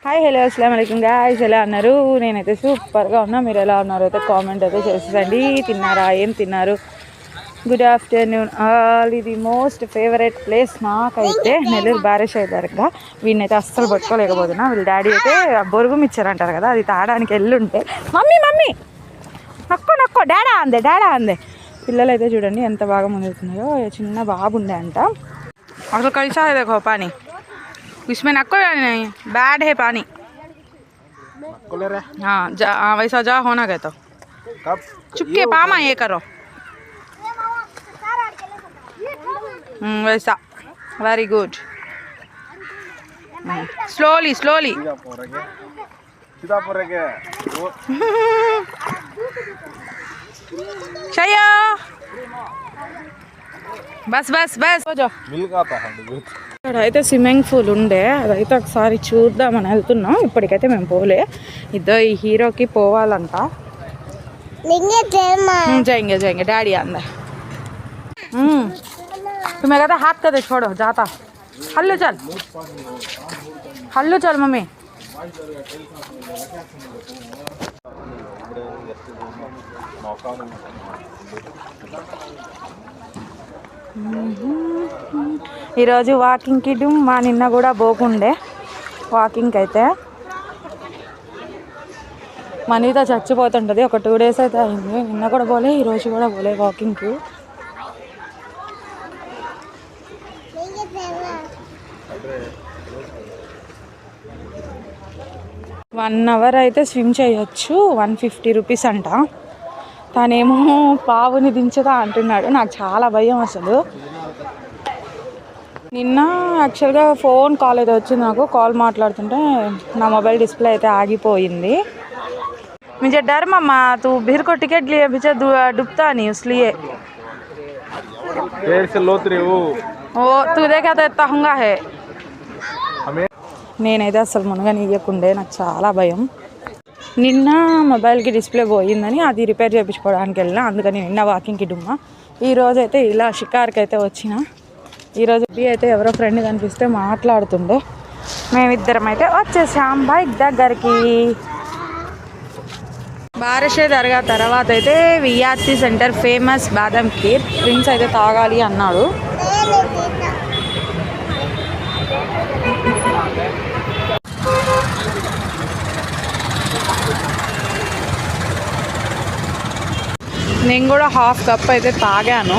Hi hello అస్సలాము అలైకుం guys, ఎలా ఉన్నారు? నేనైతే సూపర్గా ఉన్నా. మీరు ఎలా ఉన్నారు అయితే కామెంట్ అయితే చేసేసండి. తిన్నారా? ఏం తిన్నారు? Good afternoon all. ఇది మోస్ట్ ఫేవరెట్ ప్లేస్ నాకైతే నెల్లూరు బ్యారేష్ దర్గా. వీడినైతే అస్సలు పట్టుకోలేకపోతున్నా. వీళ్ళ డాడీ అయితే బొరుగుమి ఇచ్చారంటారు కదా, అది తాగడానికి వెళ్ళుంటే మమ్మీ మమ్మీ నక్కో నక్కో డాడా అందే. పిల్లలు అయితే చూడండి ఎంత బాగా ముందుతున్నారో. చిన్న బాబు ఉండే అంట. అసలు కలిసా देखो पानी इसमें नक्को बैड है पानी। हाँ वैसा जा होना गया तो चुपके पामा ये करो वैसा वेरी गुड स्लोली शया बस बस बस हो जाओ। ఇక్కడ అయితే స్విమ్మింగ్ పూల్ ఉండే, అదైతే ఒకసారి చూద్దామని వెళ్తున్నాం. ఇప్పటికైతే మేము పోలే. ఇద్దరు ఈ హీరోకి పోవాలంట. जाएंगे जाएंगे डैडी आंदा तुम्हें कहता हाथ का दे छोड़ो जाता हल्लू चल मम्मी ఈరోజు వాకింగ్కి మా నిన్న కూడా పోకుండే వాకింగ్కి. అయితే మనీతో చచ్చిపోతుంటుంది. ఒక 2 days అయితే అయింది. నిన్న కూడా పోలే, ఈరోజు కూడా పోలే వాకింగ్కి. వన్ అవర్ అయితే స్విమ్ చేయొచ్చు. 150 రూపీస్ అంట. తనేమో పావుని దించుతా అంటున్నాడు. నాకు చాలా భయం అసలు. నిన్న యాక్చువల్గా ఫోన్ కాల్ అయితే వచ్చింది నాకు. కాల్ మాట్లాడుతుంటే నా మొబైల్ డిస్ప్లే అయితే ఆగిపోయింది. मुझे डर मम्मा तू भीड़ को टिकट लिए पीछे डूबता नहीं इसलिए से लोत रही हो ओ तू देखा तो इतना हंगा है. నేనైతే అసలు మునగనియకుండే, నాకు చాలా భయం. నిన్న మొబైల్కి డిస్ప్లే పోయిందని అది రిపేర్ చేయించుకోవడానికి వెళ్ళిన. అందుకని నిన్న వాకింగ్కి డుమ్మా. ఈరోజు అయితే ఇలా షికార్కి అయితే వచ్చిన. ఈరోజు అయితే ఎవరో ఫ్రెండ్ కనిపిస్తే మాట్లాడుతుండే. మేమిద్దరం అయితే వచ్చేసాం బైక్ దగ్గరికి. బారషే దర్గా తర్వాత అయితే విఆర్సి సెంటర్ ఫేమస్ బాదం ఖీర్ డ్రింక్స్ అయితే తాగాలి అన్నాడు. నేను కూడా హాఫ్ కప్ అయితే తాగాను.